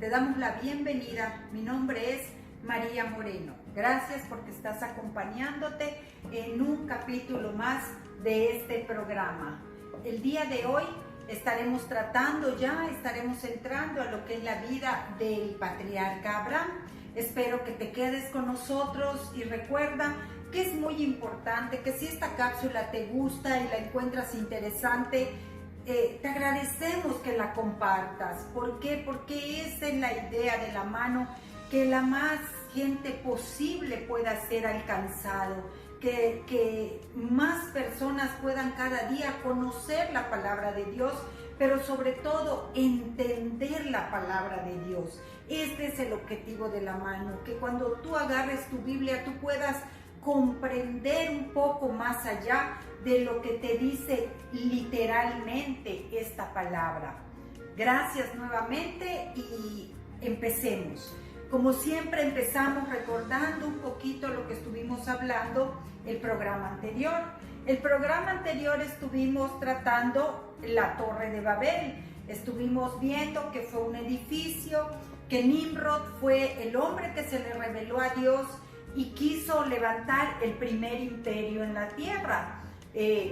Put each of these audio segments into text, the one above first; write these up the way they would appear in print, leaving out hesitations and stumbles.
te damos la bienvenida. Mi nombre es María Moreno. Gracias porque estás acompañándote en un capítulo más de este programa. El día de hoy estaremos entrando a lo que es la vida del patriarca Abraham. Espero que te quedes con nosotros y recuerda que es muy importante que si esta cápsula te gusta y la encuentras interesante, te agradecemos que la compartas. ¿Por qué? Porque esa es la idea de la mano, que la más gente posible pueda ser alcanzado, que más personas puedan cada día conocer la palabra de Dios, pero sobre todo entender la palabra de Dios. Este es el objetivo de la mano, que cuando tú agarres tu Biblia tú puedas comprender un poco más allá de lo que te dice literalmente esta palabra. Gracias nuevamente y empecemos. Como siempre empezamos recordando un poquito lo que estuvimos hablando el programa anterior. El programa anterior estuvimos tratando la Torre de Babel. Estuvimos viendo que fue un edificio, que Nimrod fue el hombre que se le reveló a Dios y quiso levantar el primer imperio en la tierra.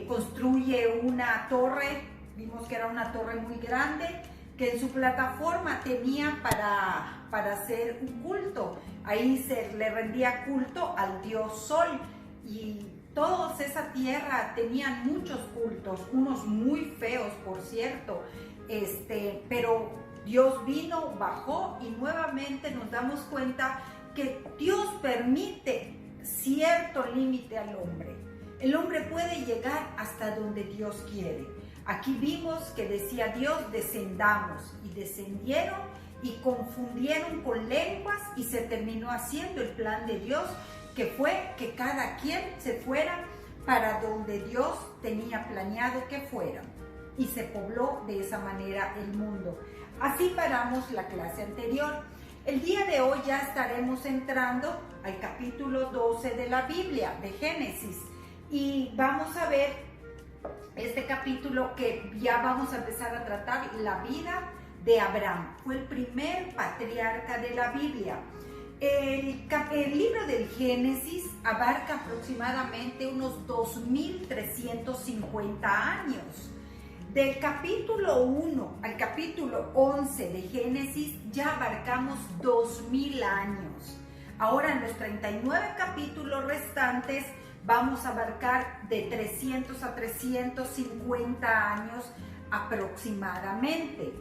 Construye una torre, vimos que era una torre muy grande, que en su plataforma tenía para hacer un culto. Ahí se le rendía culto al dios Sol, y todos esa tierra tenían muchos cultos, unos muy feos por cierto, pero Dios vino, bajó y nuevamente nos damos cuenta que Dios permite cierto límite al hombre. El hombre puede llegar hasta donde Dios quiere. Aquí vimos que decía Dios, descendamos, y descendieron y confundieron con lenguas y se terminó haciendo el plan de Dios, que fue que cada quien se fuera para donde Dios tenía planeado que fueran, y se pobló de esa manera el mundo. Así paramos la clase anterior. El día de hoy ya estaremos entrando al capítulo 12 de la Biblia, de Génesis, y vamos a ver este capítulo que ya vamos a empezar a tratar la vida de Abraham. Fue el primer patriarca de la Biblia. El libro del Génesis abarca aproximadamente unos 2350 años. Del capítulo 1 al capítulo 11 de Génesis ya abarcamos 2000 años. Ahora en los 39 capítulos restantes vamos a abarcar de 300 a 350 años aproximadamente.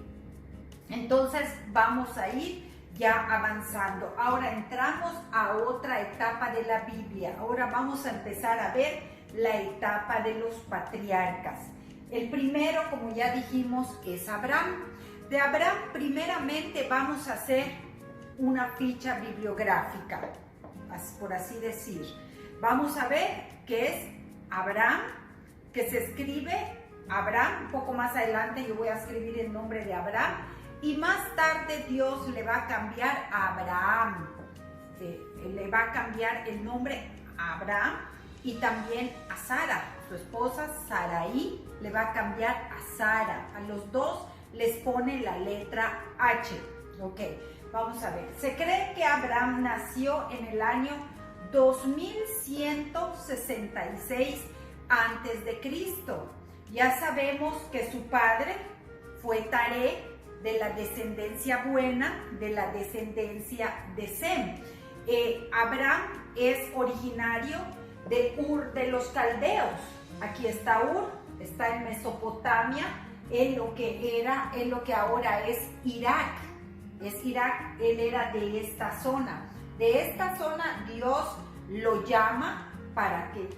Entonces vamos a ir ya avanzando. Ahora entramos a otra etapa de la Biblia. Ahora vamos a empezar a ver la etapa de los patriarcas. El primero, como ya dijimos, es Abraham. De Abraham primeramente vamos a hacer una ficha bibliográfica, por así decir. Vamos a ver qué es Abraham, que se escribe Abraham. Un poco más adelante yo voy a escribir el nombre de Abraham, y más tarde Dios le va a cambiar a Abraham, le va a cambiar el nombre a Abraham, y también a Sara, su esposa Sarai, le va a cambiar a Sara. A los dos les pone la letra H. Ok, vamos a ver. Se cree que Abraham nació en el año 2166 antes de Cristo. Ya sabemos que su padre fue Taré, de la descendencia buena, de la descendencia de Sem. Abraham es originario de Ur de los Caldeos. Aquí está Ur, está en Mesopotamia, en lo que ahora es Irak. Es Irak, él era de esta zona. De esta zona Dios lo llama para que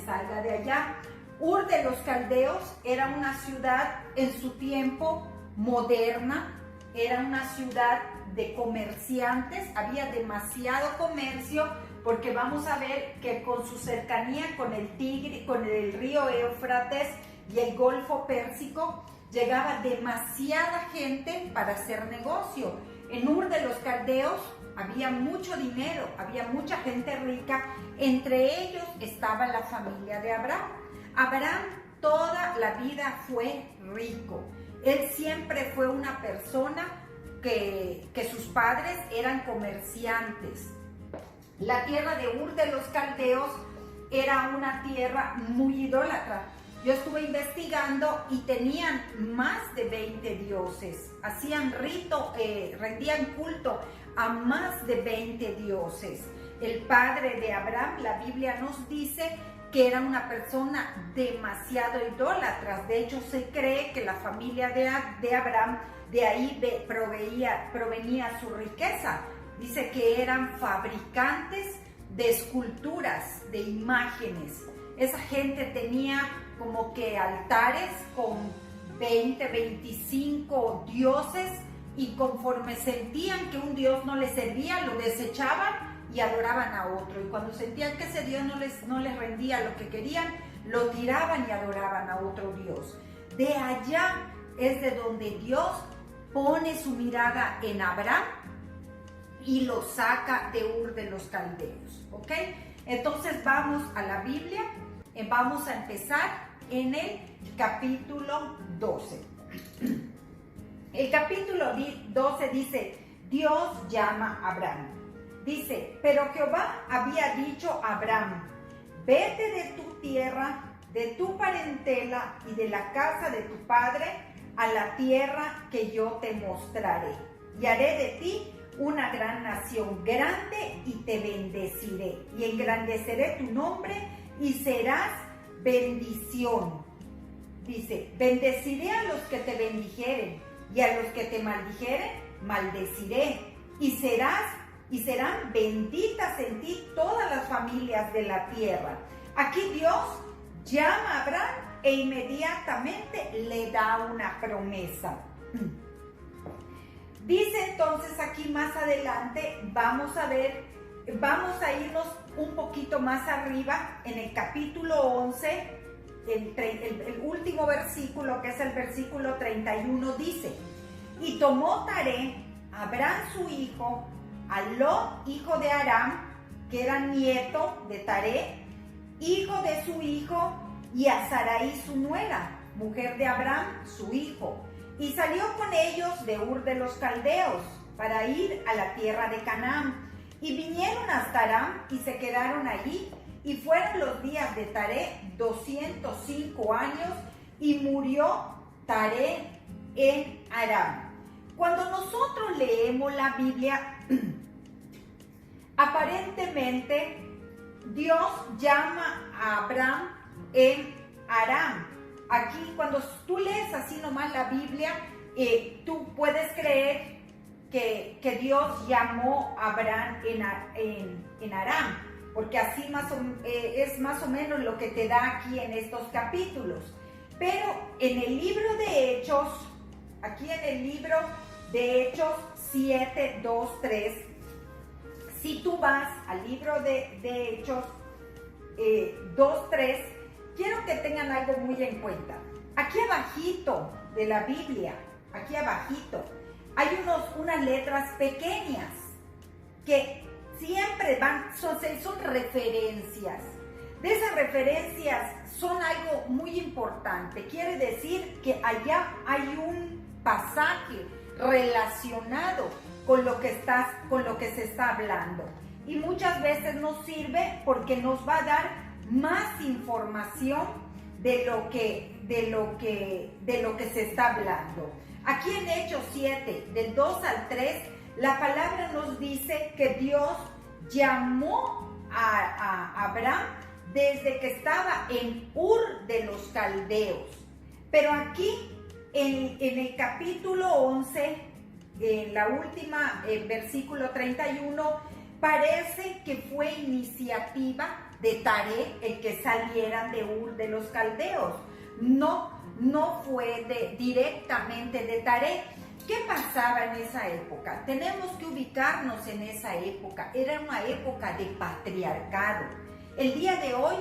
salga de allá. Ur de los Caldeos era una ciudad en su tiempo moderna, era una ciudad de comerciantes, había demasiado comercio, porque vamos a ver que con su cercanía con el Tigre, con el río Éufrates y el Golfo Pérsico, llegaba demasiada gente para hacer negocio. En Ur de los Caldeos había mucho dinero, había mucha gente rica, entre ellos estaba la familia de Abraham. Abraham toda la vida fue rico. Él siempre fue una persona que sus padres eran comerciantes. La tierra de Ur de los Caldeos era una tierra muy idólatra. Yo estuve investigando y tenían más de 20 dioses. Hacían rito, rendían culto a más de 20 dioses. El padre de Abraham, la Biblia nos dice que era una persona demasiado idólatra. De hecho, se cree que la familia de Abraham, de ahí provenía su riqueza. Dice que eran fabricantes de esculturas, de imágenes. Esa gente tenía como que altares con 20, 25 dioses, y conforme sentían que un dios no les servía, lo desechaban y adoraban a otro. Y cuando sentían que ese dios no les rendía lo que querían, lo tiraban y adoraban a otro dios. De allá es de donde Dios pone su mirada en Abraham y lo saca de Ur de los Caldeos, ¿ok? Entonces vamos a la Biblia, vamos a empezar en el capítulo 12. El capítulo 12 dice, Dios llama a Abraham. Dice, pero Jehová había dicho a Abraham, vete de tu tierra, de tu parentela y de la casa de tu padre a la tierra que yo te mostraré, y haré de ti una gran nación grande y te bendeciré, y engrandeceré tu nombre y serás bendición. Dice, bendeciré a los que te bendijeren, y a los que te maldijeren, maldeciré, y serán benditas en ti todas las familias de la tierra. Aquí Dios llama a Abraham e inmediatamente le da una promesa. Dice entonces aquí más adelante, vamos a irnos un poquito más arriba en el capítulo 11, el último versículo, que es el versículo 31, dice, y tomó Taré, Abraham su hijo, a Lot, hijo de Aram, que era nieto de Taré, hijo de su hijo, y a Sarai su nuera, mujer de Abraham, su hijo, y salió con ellos de Ur de los Caldeos para ir a la tierra de Canaán, y vinieron hasta Aram y se quedaron allí, y fueron los días de Taré 205 años, y murió Taré en Aram. Cuando nosotros leemos la Biblia, aparentemente Dios llama a Abraham en Aram. Aquí cuando tú lees así nomás la Biblia, tú puedes creer que Dios llamó a Abraham en Aram, porque así es más o menos lo que te da aquí en estos capítulos. Pero en el libro de Hechos, aquí en el libro de Hechos 7, 2, 3, si tú vas al libro de Hechos 2, 3, quiero que tengan algo muy en cuenta. Aquí abajito de la Biblia, aquí abajito, hay unas letras pequeñas que siempre son referencias. De esas referencias son algo muy importante. Quiere decir que allá hay un pasaje relacionado con lo que se está hablando. Y muchas veces nos sirve porque nos va a dar más información de lo que se está hablando. Aquí en Hechos 7, del 2 al 3, la palabra nos dice que Dios llamó a Abraham desde que estaba en Ur de los Caldeos. Pero aquí, en el capítulo 11, en la última, versículo 31, parece que fue iniciativa de Taré el que salieran de Ur de los Caldeos. No fue directamente de Taré. ¿Qué pasaba en esa época? Tenemos que ubicarnos en esa época. Era una época de patriarcado. El día de hoy,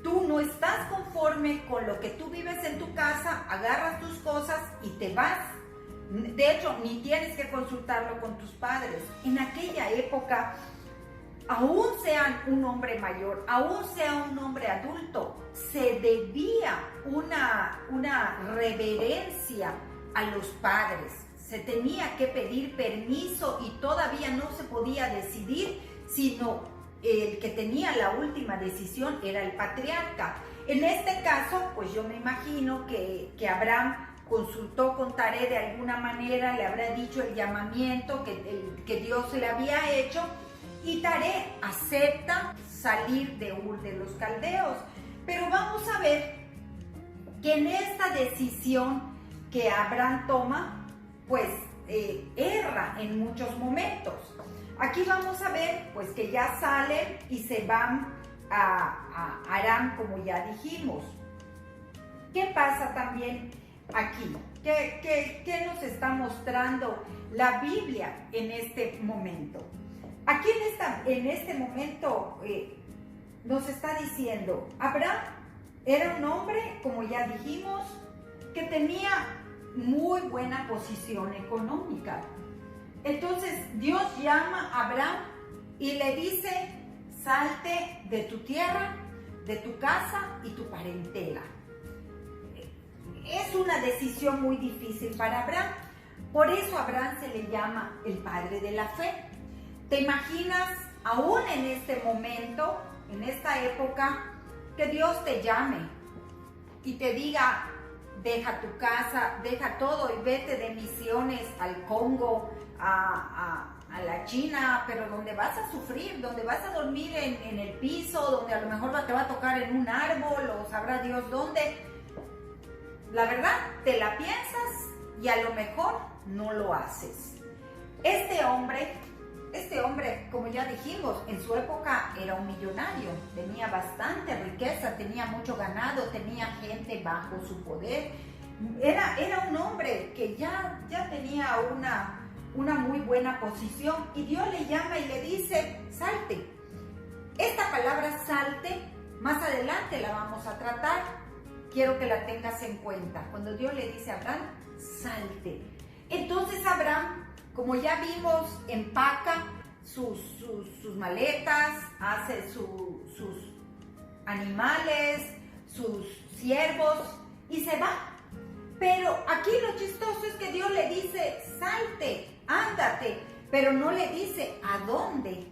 tú no estás conforme con lo que tú vives en tu casa, agarras tus cosas y te vas. De hecho, ni tienes que consultarlo con tus padres. En aquella época, aún sea un hombre mayor, aún sea un hombre adulto, se debía una reverencia a los padres. se tenía que pedir permiso y todavía no se podía decidir, sino el que tenía la última decisión era el patriarca. En este caso, pues yo me imagino que Abraham consultó con Taré de alguna manera, le habrá dicho el llamamiento que Dios le había hecho, y Taré acepta salir de Ur de los Caldeos. Pero vamos a ver que en esta decisión que Abraham toma, pues erra en muchos momentos. Aquí vamos a ver pues que ya salen y se van a Aram, como ya dijimos. ¿Qué pasa también aquí? ¿Qué nos está mostrando la Biblia en este momento? Aquí en este momento nos está diciendo, Abraham era un hombre, como ya dijimos, que tenía muy buena posición económica. Entonces Dios llama a Abraham y le dice, salte de tu tierra, de tu casa y tu parentela. Es una decisión muy difícil para Abraham. Por eso a Abraham se le llama el padre de la fe. ¿Te imaginas aún en este momento, en esta época, que Dios te llame y te diga, deja tu casa, deja todo y vete de misiones al Congo, a la China, pero donde vas a sufrir, donde vas a dormir en el piso, donde a lo mejor te va a tocar en un árbol o sabrá Dios dónde? La verdad, te la piensas y a lo mejor no lo haces. Este hombre, como ya dijimos, en su época era un millonario, tenía bastante riqueza, tenía mucho ganado, tenía gente bajo su poder. Era un hombre que ya tenía una muy buena posición, y Dios le llama y le dice, salte. Esta palabra salte, más adelante la vamos a tratar. Quiero que la tengas en cuenta. Cuando Dios le dice a Abraham, salte. Entonces Abraham, como ya vimos, empaca sus maletas, hace sus animales, sus siervos y se va. Pero aquí lo chistoso es que Dios le dice, salte, ándate, pero no le dice a dónde,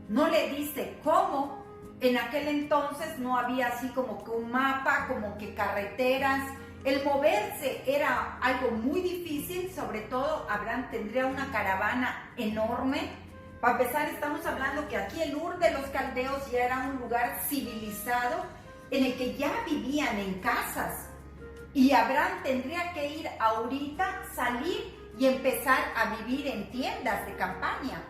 no le dice cómo. En aquel entonces no había así como que un mapa, como que carreteras. El moverse era algo muy difícil, sobre todo Abraham tendría una caravana enorme. Para empezar, estamos hablando que aquí el Ur de los Caldeos ya era un lugar civilizado en el que ya vivían en casas. Y Abraham tendría que ir ahorita, salir y empezar a vivir en tiendas de campaña.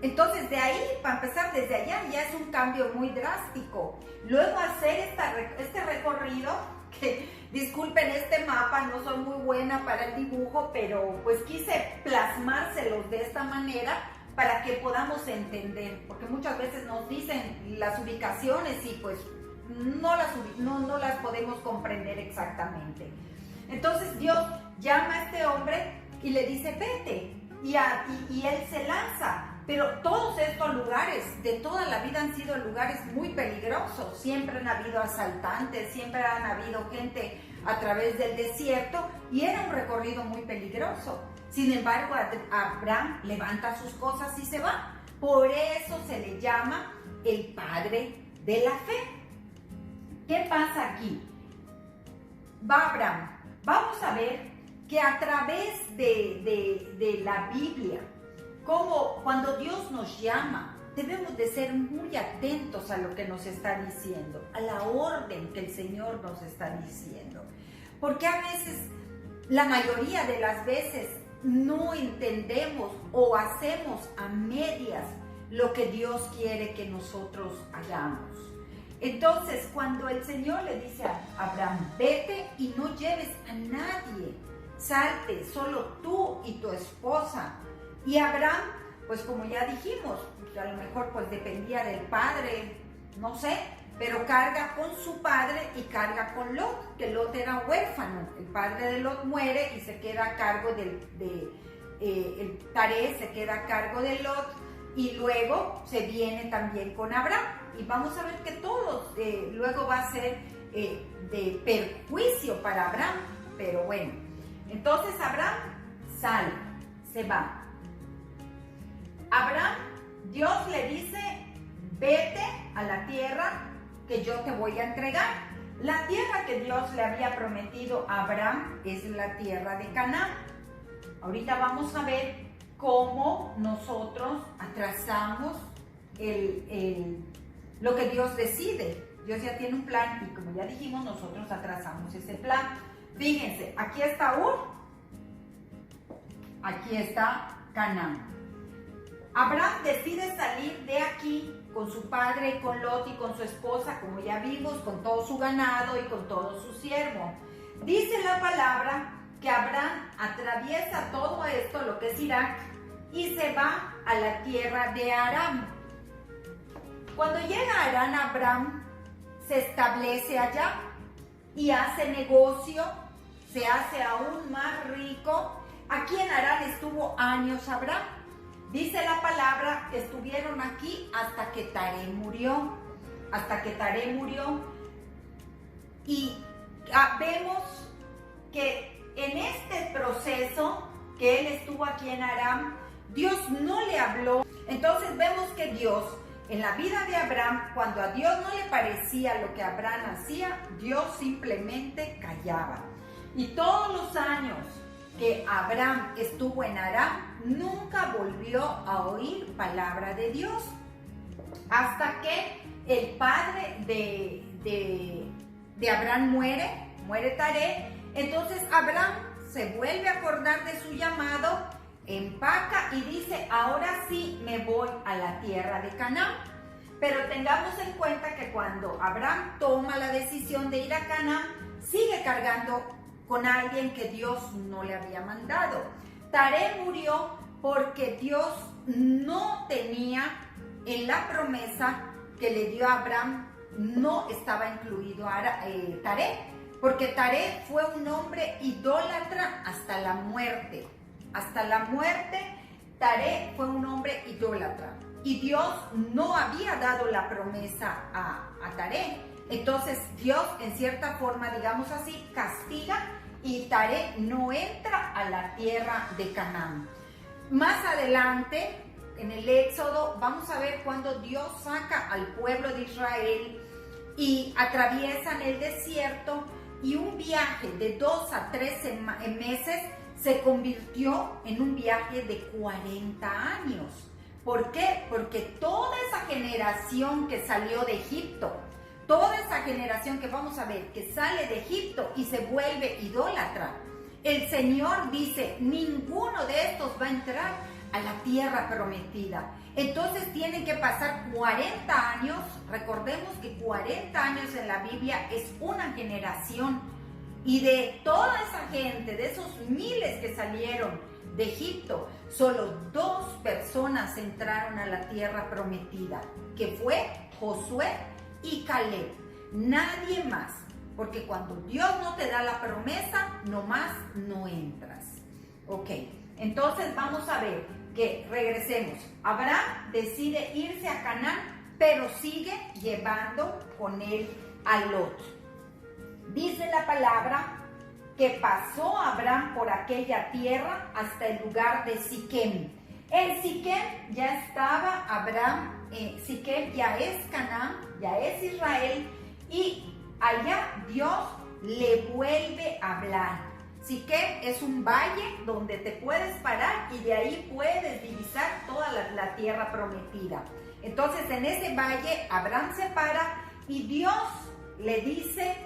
Entonces de ahí, para empezar desde allá, ya es un cambio muy drástico. Luego hacer este recorrido, que disculpen este mapa, no soy muy buena para el dibujo, pero pues quise plasmárselos de esta manera para que podamos entender, porque muchas veces nos dicen las ubicaciones y pues no las podemos comprender exactamente. Entonces Dios llama a este hombre y le dice, vete, y él se lanza. Pero todos estos lugares de toda la vida han sido lugares muy peligrosos. Siempre han habido asaltantes, siempre han habido gente a través del desierto y era un recorrido muy peligroso. Sin embargo, Abraham levanta sus cosas y se va. Por eso se le llama el padre de la fe. ¿Qué pasa aquí? Va Abraham. Vamos a ver que a través de la Biblia, como cuando Dios nos llama, debemos de ser muy atentos a lo que nos está diciendo, a la orden que el Señor nos está diciendo. Porque a veces, la mayoría de las veces, no entendemos o hacemos a medias lo que Dios quiere que nosotros hagamos. Entonces, cuando el Señor le dice a Abraham, vete y no lleves a nadie, salte, solo tú y tu esposa. Y Abraham, pues como ya dijimos, a lo mejor pues dependía del padre, no sé, pero carga con su padre y carga con Lot, que Lot era huérfano. El padre de Lot muere y se queda a cargo el Taré se queda a cargo de Lot, y luego se viene también con Abraham. Y vamos a ver que todo luego va a ser de perjuicio para Abraham, pero bueno. Entonces Abraham sale. se va. Abraham, Dios le dice, vete a la tierra que yo te voy a entregar. La tierra que Dios le había prometido a Abraham es la tierra de Canaán. Ahorita vamos a ver cómo nosotros atrasamos lo que Dios decide. Dios ya tiene un plan y como ya dijimos, nosotros atrasamos ese plan. Fíjense, aquí está Ur, aquí está Canaán. Abraham decide salir de aquí con su padre, con Lot y con su esposa, como ya vimos, con todo su ganado y con todo su siervo. Dice la palabra que Abraham atraviesa todo esto, lo que es Irak, y se va a la tierra de Aram. Cuando llega a Aram, Abraham se establece allá y hace negocio, se hace aún más rico. Aquí en Aram estuvo años Abraham. Dice la palabra que estuvieron aquí hasta que Taré murió. Y vemos que en este proceso que él estuvo aquí en Aram, Dios no le habló. Entonces vemos que Dios, en la vida de Abraham, cuando a Dios no le parecía lo que Abraham hacía, Dios simplemente callaba. Y todos los años que Abraham estuvo en Aram, nunca volvió a oír palabra de Dios. Hasta que el padre de Abraham muere Taré. Entonces Abraham se vuelve a acordar de su llamado, empaca y dice, ahora sí me voy a la tierra de Canaán. Pero tengamos en cuenta que cuando Abraham toma la decisión de ir a Canaán, sigue cargando con alguien que Dios no le había mandado. Taré murió porque Dios no tenía en la promesa que le dio a Abraham, no estaba incluido Taré, porque Taré fue un hombre idólatra hasta la muerte. Hasta la muerte, Taré fue un hombre idólatra. Y Dios no había dado la promesa a Taré. Entonces Dios, en cierta forma, digamos así, castiga y Taré no entra a la tierra de Canaán. Más adelante, en el Éxodo, vamos a ver cuando Dios saca al pueblo de Israel y atraviesan el desierto y un viaje de 2 a 13 meses se convirtió en un viaje de 40 años. ¿Por qué? Porque toda esa generación que salió de Egipto, toda esa generación que vamos a ver, que sale de Egipto y se vuelve idólatra, el Señor dice, ninguno de estos va a entrar a la tierra prometida. Entonces tienen que pasar 40 años, recordemos que 40 años en la Biblia es una generación, y de toda esa gente, de esos miles que salieron de Egipto, solo 2 personas entraron a la tierra prometida, que fue Josué y Caleb, nadie más, porque cuando Dios no te da la promesa, nomás no entras. Ok, entonces vamos a ver que regresemos. Abraham decide irse a Canaán, pero sigue llevando con él a Lot. Dice la palabra que pasó Abraham por aquella tierra hasta el lugar de Siquem. En Siquem ya estaba Abraham, Siquem ya es Canaán, ya es Israel, y allá Dios le vuelve a hablar. Siquem es un valle donde te puedes parar y de ahí puedes divisar toda la tierra prometida. Entonces en ese valle Abraham se para y Dios le dice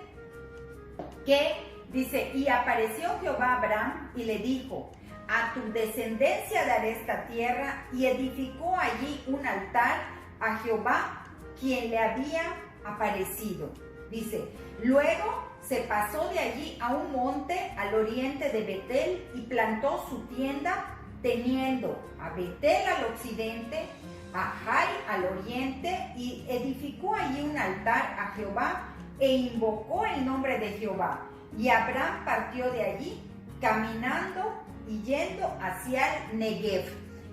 y apareció Jehová a Abraham y le dijo, a tu descendencia daré esta tierra, y edificó allí un altar a Jehová, quien le había aparecido. Dice, luego se pasó de allí a un monte al oriente de Betel y plantó su tienda, teniendo a Betel al occidente, a Jai al oriente, y edificó allí un altar a Jehová e invocó el nombre de Jehová. Y Abraham partió de allí, caminando y yendo hacia el Negev.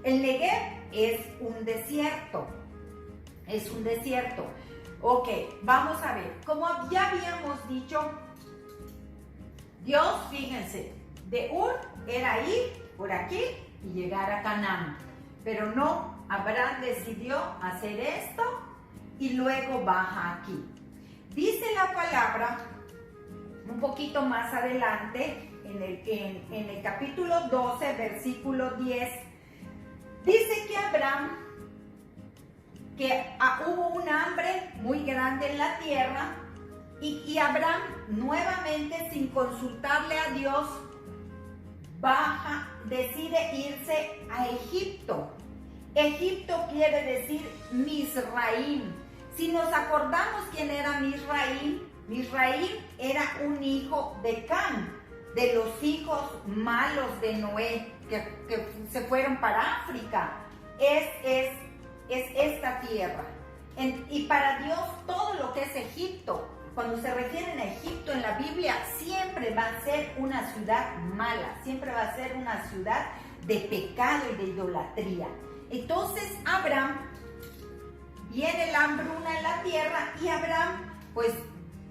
El Negev es un desierto. Es un desierto. Ok, vamos a ver. Como ya habíamos dicho, Dios, fíjense, de Ur era ir por aquí y llegar a Canaán. Pero no, Abraham decidió hacer esto y luego baja aquí. Dice la palabra, un poquito más adelante, en el capítulo 12, versículo 10, dice que Abraham, hubo un hambre muy grande en la tierra y Abraham nuevamente, sin consultarle a Dios, decide irse a Egipto. Egipto quiere decir Misraim. Si nos acordamos quién era Misraim, Misraim era un hijo de Cam, de los hijos malos de Noé, que se fueron para África. Es esta tierra. Y para Dios todo lo que es Egipto, cuando se refieren a Egipto en la Biblia, siempre va a ser una ciudad mala, siempre va a ser una ciudad de pecado y de idolatría. Entonces Abraham, viene la hambruna en la tierra y Abraham pues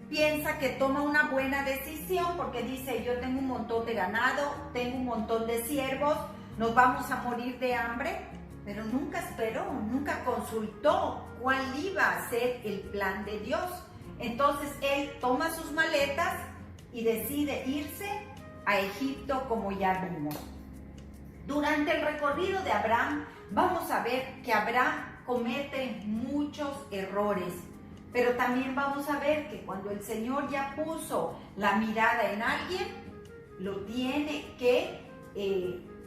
piensa que toma una buena decisión porque dice, yo tengo un montón de ganado, tengo un montón de siervos, nos vamos a morir de hambre, pero nunca esperó, nunca consultó cuál iba a ser el plan de Dios. Entonces él toma sus maletas y decide irse a Egipto, como ya vimos. Durante el recorrido de Abraham vamos a ver que Abraham comete muchos errores, pero también vamos a ver que cuando el Señor ya puso la mirada en alguien, lo tiene que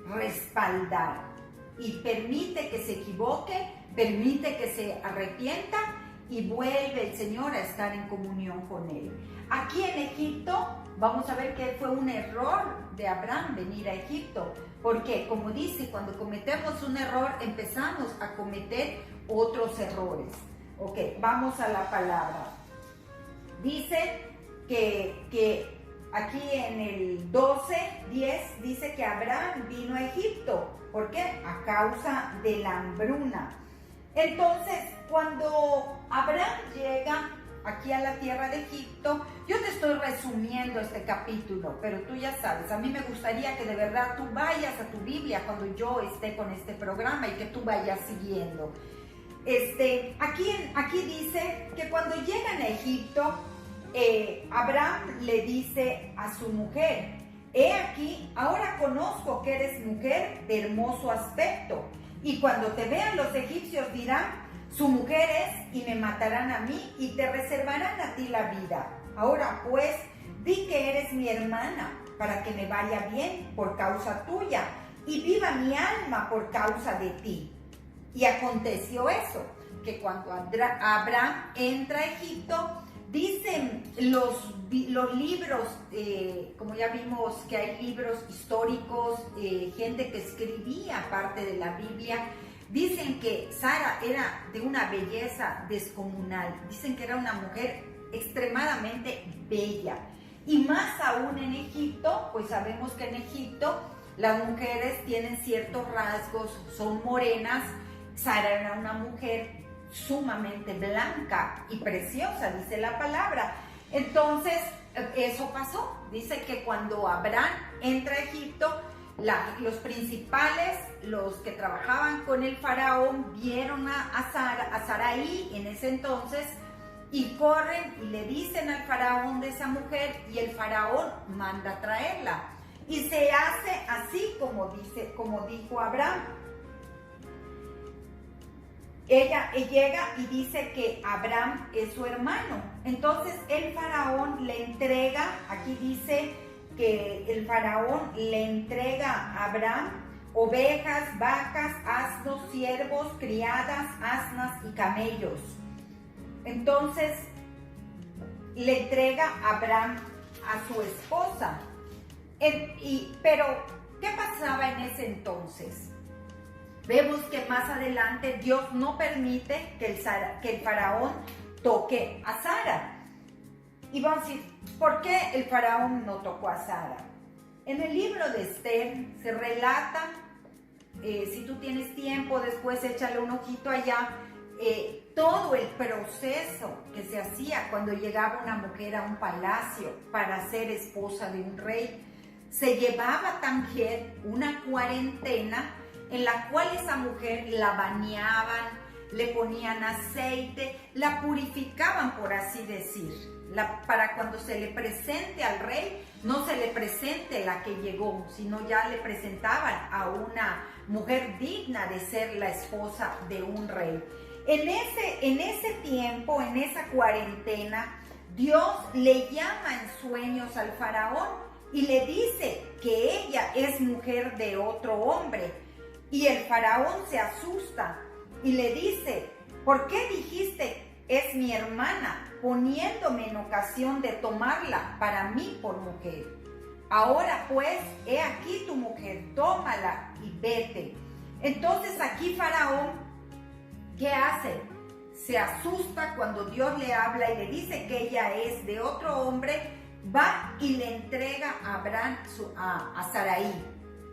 respaldar y permite que se equivoque, permite que se arrepienta y vuelve el Señor a estar en comunión con él. Aquí en Egipto vamos a ver que fue un error de Abraham venir a Egipto, porque como dice, cuando cometemos un error empezamos a cometer otros errores. Ok, vamos a la palabra. Dice que aquí en el 12:10 dice que Abraham vino a Egipto. ¿Por qué? A causa de la hambruna. Entonces, cuando Abraham llega aquí a la tierra de Egipto, yo te estoy resumiendo este capítulo, pero tú ya sabes, a mí me gustaría que de verdad tú vayas a tu Biblia cuando yo esté con este programa y que tú vayas siguiendo. Aquí dice que cuando llegan a Egipto, Abraham le dice a su mujer, he aquí, ahora conozco que eres mujer de hermoso aspecto, y cuando te vean los egipcios dirán, su mujer es, y me matarán a mí, y te reservarán a ti la vida. Ahora pues, di que eres mi hermana, para que me vaya bien por causa tuya, y viva mi alma por causa de ti. Y aconteció eso, que cuando Abraham entra a Egipto, dicen los libros, como ya vimos que hay libros históricos, gente que escribía parte de la Biblia, dicen que Sara era de una belleza descomunal, dicen que era una mujer extremadamente bella. Y más aún en Egipto, pues sabemos que en Egipto las mujeres tienen ciertos rasgos, son morenas. Sara era una mujer sumamente blanca y preciosa, dice la palabra. Entonces, eso pasó. Dice que cuando Abraham entra a Egipto, los principales, los que trabajaban con el faraón, vieron a Sarai en ese entonces y corren y le dicen al faraón de esa mujer y el faraón manda a traerla. Y se hace así como dijo Abraham. Ella llega y dice que Abraham es su hermano. Entonces el faraón le entrega, aquí dice que el faraón le entrega a Abraham ovejas, vacas, asnos, siervos, criadas, asnas y camellos. Entonces le entrega a Abraham a su esposa. Pero, ¿qué pasaba en ese entonces? Vemos que más adelante Dios no permite que el faraón toque a Sara. Y vamos a decir, ¿por qué el faraón no tocó a Sara? En el libro de Esther se relata, si tú tienes tiempo, después échale un ojito allá, todo el proceso que se hacía cuando llegaba una mujer a un palacio para ser esposa de un rey. se llevaba también una cuarentena en la cual esa mujer la bañaban, le ponían aceite, la purificaban, por así decir, para cuando se le presente al rey, no se le presente la que llegó, sino ya le presentaban a una mujer digna de ser la esposa de un rey. En ese tiempo, en esa cuarentena, Dios le llama en sueños al faraón y le dice que ella es mujer de otro hombre. Y el faraón se asusta y le dice: ¿por qué dijiste es mi hermana, poniéndome en ocasión de tomarla para mí por mujer? Ahora pues, he aquí tu mujer, tómala y vete. Entonces aquí Faraón, ¿qué hace? Se asusta cuando Dios le habla y le dice que ella es de otro hombre, va y le entrega a Abraham a Sarai.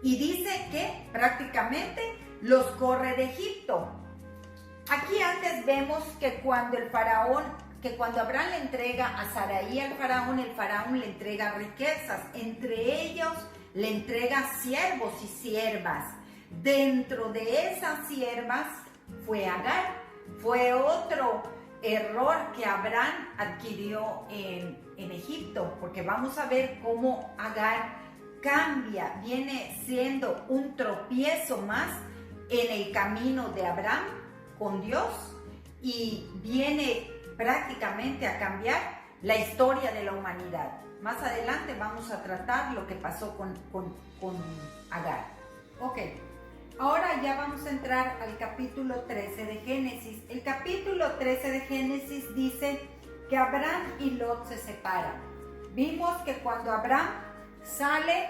Y dice que prácticamente los corre de Egipto. Aquí antes vemos que cuando Abraham le entrega a Sarai al faraón, el faraón le entrega riquezas. Entre ellos le entrega siervos y siervas. Dentro de esas siervas fue Agar. Fue otro error que Abraham adquirió en Egipto, porque vamos a ver cómo Agar cambia, viene siendo un tropiezo más en el camino de Abraham con Dios y viene prácticamente a cambiar la historia de la humanidad. Más adelante vamos a tratar lo que pasó con Agar. Ok, ahora ya vamos a entrar al capítulo 13 de Génesis. El capítulo 13 de Génesis dice que Abraham y Lot se separan. Vimos que cuando Abraham sale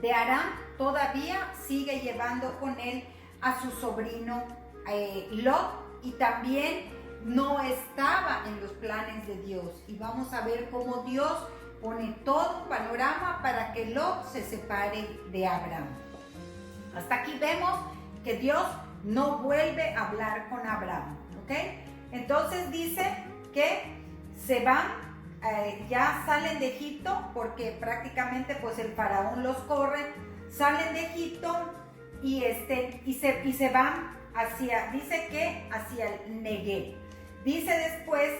de Aram, todavía sigue llevando con él a su sobrino Lot, y también no estaba en los planes de Dios. Y vamos a ver cómo Dios pone todo un panorama para que Lot se separe de Abraham. Hasta aquí vemos que Dios no vuelve a hablar con Abraham, ¿ok? Entonces dice que se van, ya salen de Egipto, porque prácticamente pues el faraón los corre, salen de Egipto y se van hacia el Negev. Dice después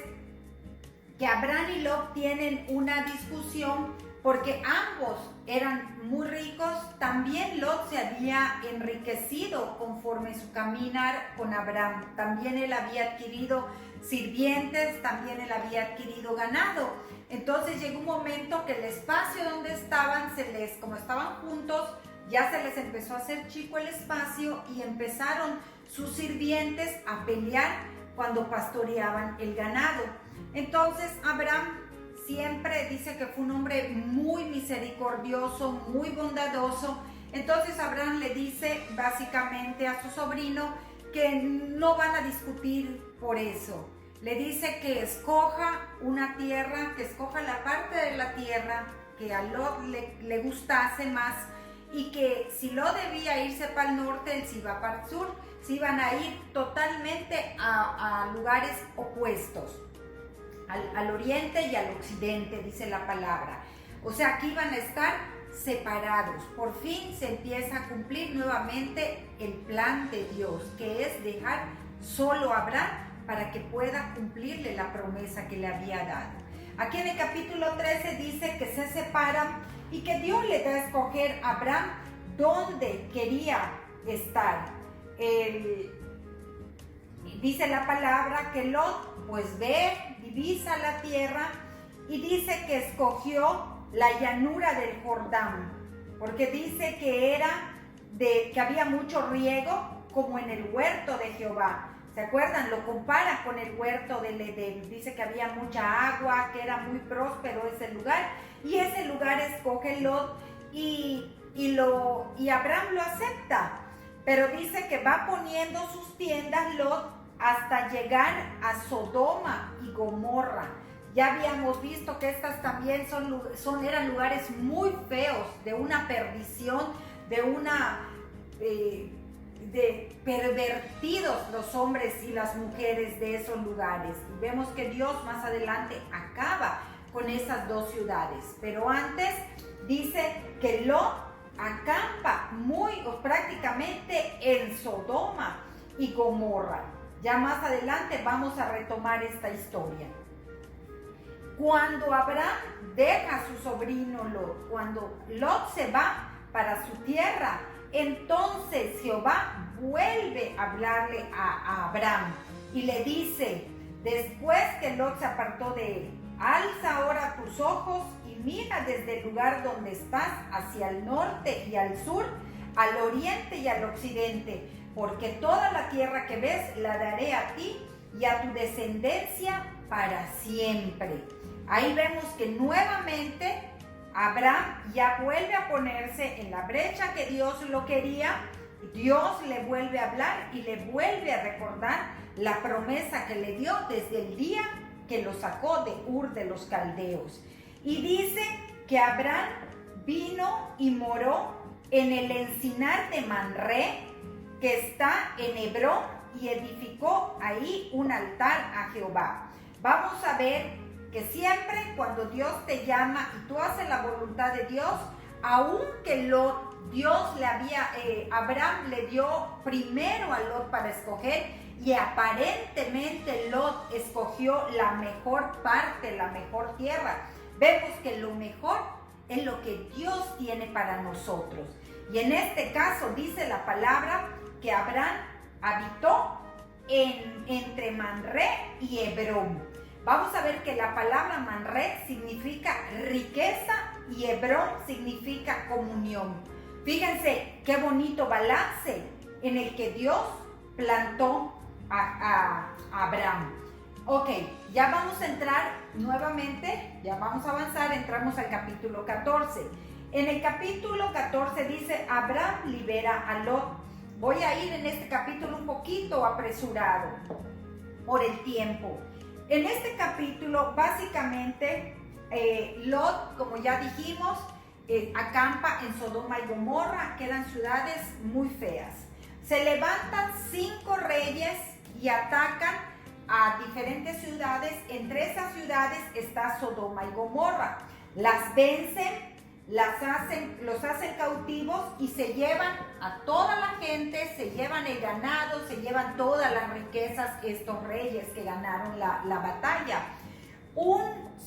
que Abraham y Lot tienen una discusión porque ambos eran muy ricos. También Lot se había enriquecido conforme su caminar con Abraham. También él había adquirido sirvientes, también él había adquirido ganado. Entonces llegó un momento que el espacio donde estaban, como estaban juntos, ya se les empezó a hacer chico el espacio y empezaron sus sirvientes a pelear cuando pastoreaban el ganado. Entonces Abraham siempre dice que fue un hombre muy misericordioso, muy bondadoso. Entonces Abraham le dice básicamente a su sobrino que no van a discutir por eso. Le dice que escoja una tierra, que escoja la parte de la tierra que a Lot le gustase más, y que si Lot debía irse para el norte, él se iba para el sur. Se iban a ir totalmente a lugares opuestos, al oriente y al occidente, dice la palabra. O sea, que iban a estar separados. Por fin se empieza a cumplir nuevamente el plan de Dios, que es dejar solo a Abraham para que pueda cumplirle la promesa que le había dado. Aquí en el capítulo 13 dice que se separan y que Dios le da a escoger a Abraham dónde quería estar. Dice la palabra que Lot pues ve, divisa la tierra, y dice que escogió la llanura del Jordán, porque dice que que había mucho riego, como en el huerto de Jehová. ¿Se acuerdan? Lo compara con el huerto del Edén. Dice que había mucha agua, que era muy próspero ese lugar, y ese lugar escoge Lot, y Abraham lo acepta. Pero dice que va poniendo sus tiendas Lot hasta llegar a Sodoma y Gomorra. Ya habíamos visto que estas también eran lugares muy feos, de una perdición, de pervertidos los hombres y las mujeres de esos lugares. Y vemos que Dios más adelante acaba con esas dos ciudades. Pero antes dice que Lot acampa prácticamente en Sodoma y Gomorra. Ya más adelante vamos a retomar esta historia. Cuando Abraham deja a su sobrino Lot, cuando Lot se va para su tierra, entonces Jehová vuelve a hablarle a Abraham y le dice, después que Lot se apartó de él, alza ahora tus ojos y mira desde el lugar donde estás hacia el norte y al sur, al oriente y al occidente, porque toda la tierra que ves la daré a ti y a tu descendencia para siempre. Ahí vemos que nuevamente Abraham ya vuelve a ponerse en la brecha que Dios lo quería. Dios le vuelve a hablar y le vuelve a recordar la promesa que le dio desde el día que lo sacó de Ur de los Caldeos. Y dice que Abraham vino y moró en el encinar de Manré, que está en Hebrón, y edificó ahí un altar a Jehová. Vamos a ver que siempre cuando Dios te llama y tú haces la voluntad de Dios, aunque Abraham le dio primero a Lot para escoger, y aparentemente Lot escogió la mejor parte, la mejor tierra, vemos que lo mejor es lo que Dios tiene para nosotros. Y en este caso dice la palabra que Abraham habitó entre Manré y Hebrón. Vamos a ver que la palabra Manré significa riqueza y Hebrón significa comunión. Fíjense qué bonito balance en el que Dios plantó a Abraham. Ok, ya vamos a entrar nuevamente, ya vamos a avanzar, entramos al capítulo 14. En el capítulo 14 dice, Abraham libera a Lot. Voy a ir en este capítulo un poquito apresurado por el tiempo. En este capítulo, básicamente, Lot, como ya dijimos, acampa en Sodoma y Gomorra, que eran ciudades muy feas. Se levantan 5 reyes y atacan a diferentes ciudades. Entre esas ciudades está Sodoma y Gomorra. Las vencen, los hacen cautivos y se llevan a toda la gente, se llevan el ganado, se llevan todas las riquezas estos reyes que ganaron la batalla.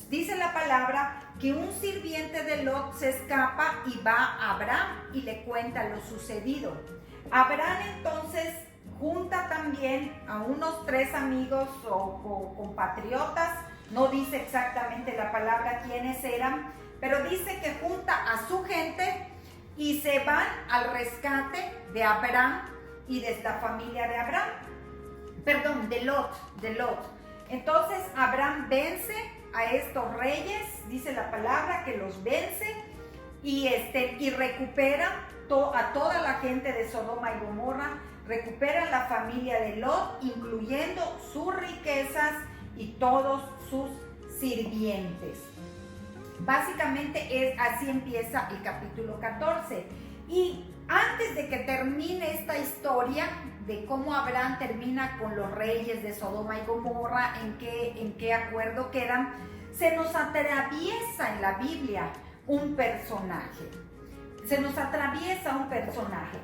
Dice la palabra que un sirviente de Lot se escapa y va a Abraham y le cuenta lo sucedido. Abraham entonces junta también a unos 3 amigos o compatriotas, no dice exactamente la palabra quiénes eran, pero dice que junta a su gente y se van al rescate de Abraham y de esta familia de Lot. Entonces Abraham vence a estos reyes, dice la palabra que los vence y recupera a toda la gente de Sodoma y Gomorra, recupera la familia de Lot, incluyendo sus riquezas y todos sus sirvientes. Básicamente así empieza el capítulo 14. Y antes de que termine esta historia de cómo Abraham termina con los reyes de Sodoma y Gomorra, en qué acuerdo quedan, se nos atraviesa en la Biblia un personaje.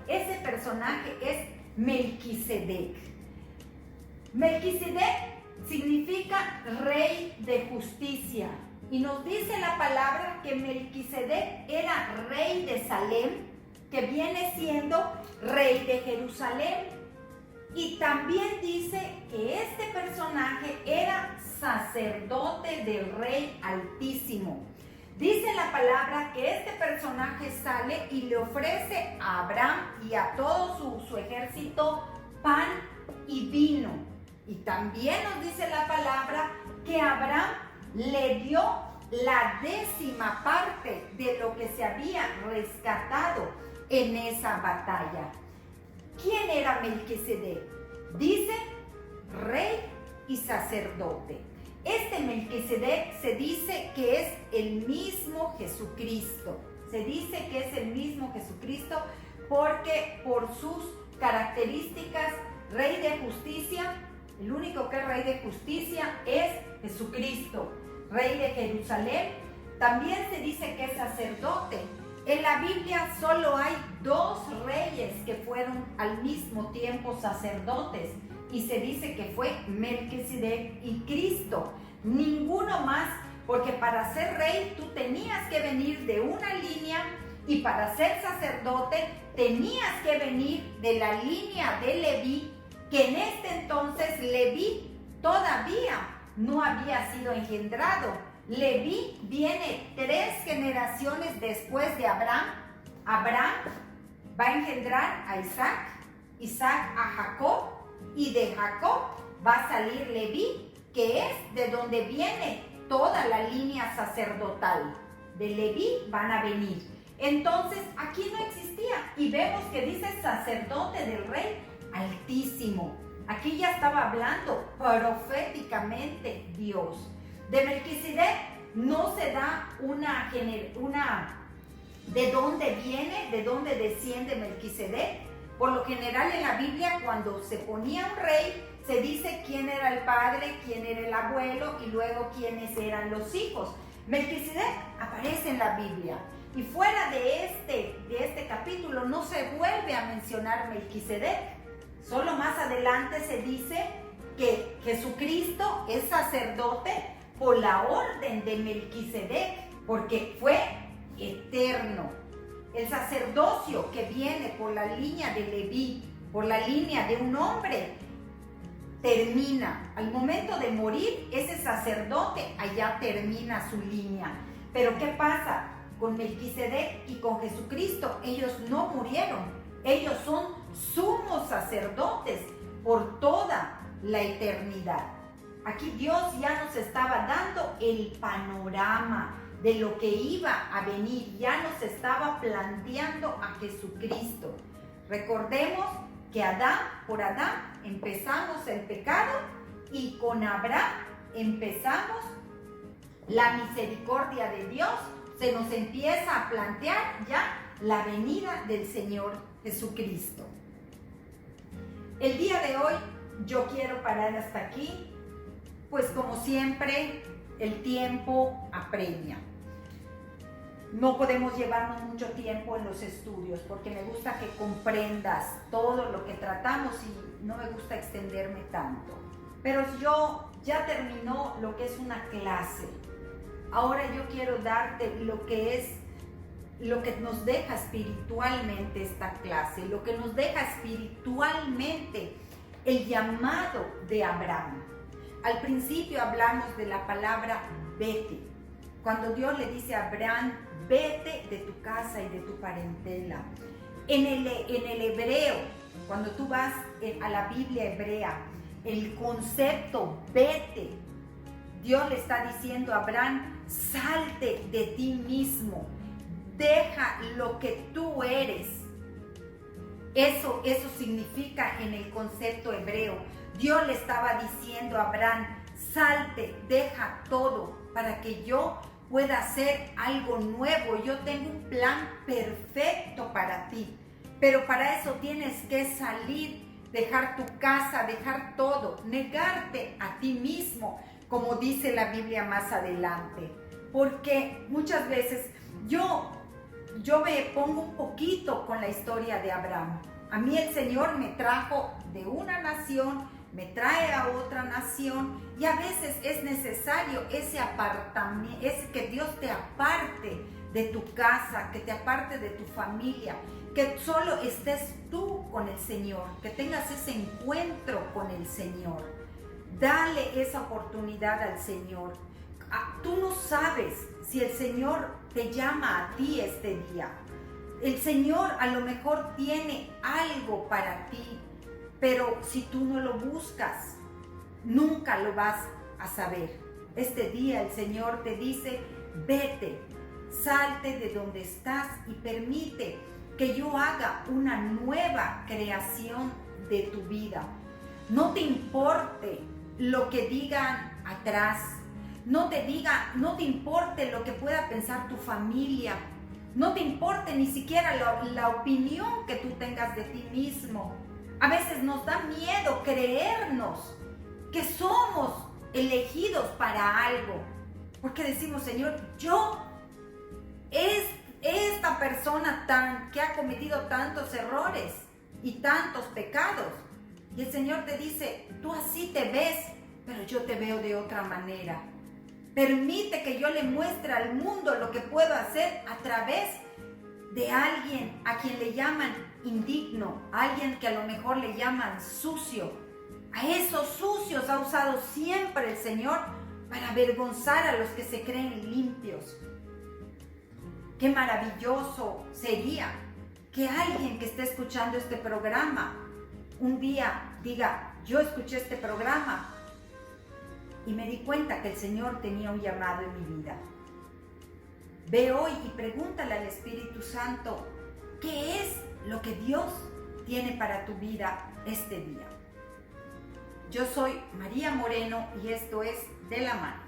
Ese personaje es Melquisedec. Melquisedec significa rey de justicia. Y nos dice la palabra que Melquisedec era rey de Salem, que viene siendo rey de Jerusalén. Y también dice que este personaje era sacerdote del Rey Altísimo. Dice la palabra que este personaje sale y le ofrece a Abraham y a todo su ejército pan y vino. Y también nos dice la palabra que Abraham le dio la 10ª parte de lo que se había rescatado en esa batalla. ¿Quién era Melquisedec? Dice rey y sacerdote. Este Melquisedec se dice que es el mismo Jesucristo. Se dice que es el mismo Jesucristo porque por sus características, rey de justicia, el único que es rey de justicia es Jesucristo, rey de Jerusalén. También se dice que es sacerdote la Biblia solo hay 2 reyes que fueron al mismo tiempo sacerdotes, y se dice que fue Melquisedec y Cristo. Ninguno más, porque para ser rey tú tenías que venir de una línea, y para ser sacerdote tenías que venir de la línea de Leví, que en este entonces Leví todavía no había sido engendrado. Leví viene 3 generaciones después de Abraham. Abraham va a engendrar a Isaac, Isaac a Jacob, y de Jacob va a salir Leví, que es de donde viene toda la línea sacerdotal. De Leví van a venir. Entonces aquí no existía, y vemos que dice sacerdote del Rey Altísimo. Aquí ya estaba hablando proféticamente Dios. De Melquisedec no se da una de dónde viene, de dónde desciende Melquisedec. Por lo general en la Biblia, cuando se ponía un rey, se dice quién era el padre, quién era el abuelo y luego quiénes eran los hijos. Melquisedec aparece en la Biblia, y fuera de este capítulo no se vuelve a mencionar Melquisedec. Solo más adelante se dice que Jesucristo es sacerdote por la orden de Melquisedec, porque fue eterno. El sacerdocio que viene por la línea de Leví, por la línea de un hombre, termina. Al momento de morir, ese sacerdote allá termina su línea. Pero ¿qué pasa con Melquisedec y con Jesucristo? Ellos no murieron. Ellos son sumos sacerdotes por toda la eternidad. Aquí Dios ya nos estaba dando el panorama de lo que iba a venir. Ya nos estaba planteando a Jesucristo. Recordemos que por Adán empezamos el pecado, y con Abraham empezamos la misericordia de Dios. Se nos empieza a plantear ya la venida del Señor Jesucristo. El día de hoy yo quiero parar hasta aquí, pues como siempre el tiempo apremia. No podemos llevarnos mucho tiempo en los estudios, porque me gusta que comprendas todo lo que tratamos y no me gusta extenderme tanto. Pero ya terminó lo que es una clase. Ahora yo quiero darte lo que nos deja espiritualmente esta clase, lo que nos deja espiritualmente el llamado de Abraham. Al principio hablamos de la palabra vete. Cuando Dios le dice a Abraham, vete de tu casa y de tu parentela. En el hebreo, cuando tú vas a la Biblia hebrea, el concepto vete, Dios le está diciendo a Abraham, salte de ti mismo, deja lo que tú eres. Eso significa en el concepto hebreo. Dios le estaba diciendo a Abraham, salte, deja todo para que yo pueda hacer algo nuevo. Yo tengo un plan perfecto para ti, pero para eso tienes que salir, dejar tu casa, dejar todo, negarte a ti mismo, como dice la Biblia más adelante. Porque muchas veces yo me pongo un poquito con la historia de Abraham. A mí el Señor me trajo de una nación, me trae a otra nación, y a veces es necesario ese apartamiento, es que Dios te aparte de tu casa, que te aparte de tu familia, que solo estés tú con el Señor, que tengas ese encuentro con el Señor. Dale esa oportunidad al Señor. Tú no sabes si el Señor te llama a ti este día. El Señor a lo mejor tiene algo para ti, pero si tú no lo buscas, nunca lo vas a saber. Este día el Señor te dice, vete, salte de donde estás y permite que yo haga una nueva creación de tu vida. No te importe lo que digan atrás, no te importe lo que pueda pensar tu familia, no te importe ni siquiera la opinión que tú tengas de ti mismo. A veces nos da miedo creernos que somos elegidos para algo, porque decimos, Señor, esta persona que ha cometido tantos errores y tantos pecados. Y el Señor te dice, tú así te ves, pero yo te veo de otra manera. Permite que yo le muestre al mundo lo que puedo hacer a través de alguien a quien le llaman indigno, alguien que a lo mejor le llaman sucio. A esos sucios ha usado siempre el Señor para avergonzar a los que se creen limpios. Qué maravilloso sería que alguien que esté escuchando este programa un día diga, yo escuché este programa y me di cuenta que el Señor tenía un llamado en mi vida. Ve hoy y pregúntale al Espíritu Santo, ¿qué es lo que Dios tiene para tu vida este día? Yo soy María Moreno y esto es De la Mano.